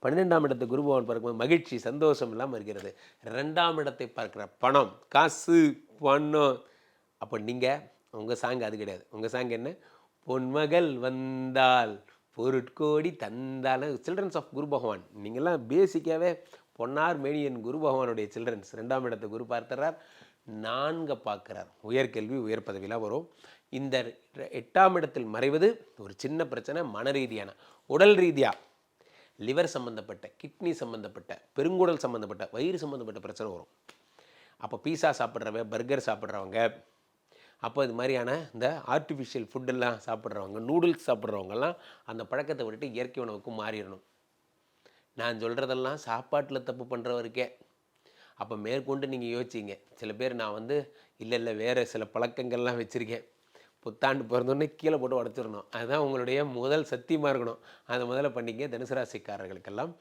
12ஆம் இடத்தை குரு பகவான் பார்க்கும்போது மகிழ்ச்சி, சந்தோஷம் இல்லாமல் இருக்கிறது. 2ஆம் இடத்தை பார்க்குற பணம், காசு, பணம். அப்போ நீங்கள் உங்கள் சாங் அது கிடையாது. உங்கள் சாங் என்ன? பொன்மகள் வந்தால் பொருட்கோடி தந்தால். சில்ட்ரன்ஸ் ஆஃப் குரு பகவான். நீங்கள்லாம் பேசிக்காகவே பொன்னார் மேனியன் குரு பகவானுடைய சில்ட்ரன்ஸ். 2ஆம் இடத்தை குரு பார்த்துறார், 4 பார்க்குறார். உயர்கல்வி, உயர் பதவியெலாம் வரும். இந்த 8ஆம் இடத்தில் மறைவது ஒரு சின்ன பிரச்சனை, மன ரீதியான. உடல் ரீதியாக லிவர் சம்மந்தப்பட்ட, கிட்னி சம்மந்தப்பட்ட, பெருங்குடல் சம்மந்தப்பட்ட, வயிறு சம்மந்தப்பட்ட பிரச்சனை வரும். அப்போ பீஸா சாப்பிட்றவங்க, பர்கர் சாப்பிட்றவங்க, அப்போ இது மாதிரியான இந்த ஆர்டிஃபிஷியல் ஃபுட்டெல்லாம் சாப்பிட்றவங்க, நூடுல்ஸ் சாப்பிட்றவங்கெல்லாம் அந்த பழக்கத்தை விட்டுட்டு இயற்கை உணவுக்கு மாறிடணும். நான் சொல்கிறதெல்லாம் சாப்பாட்டில் தப்பு பண்ணுறவருக்கே. அப்போ மேற்கொண்டு நீங்கள் யோசிச்சிங்க. சில பேர் நான் வந்து இல்லை வேறு சில பழக்கங்கள்லாம் வச்சுருக்கேன், புத்தாண்டு பிறந்தோடனே கீழே போட்டு உடச்சிடணும். அதுதான் உங்களுடைய முதல் சத்தியமாக இருக்கணும். அதை முதல்ல பண்ணிங்க. தனுசு ராசிக்காரர்களுக்கெல்லாம்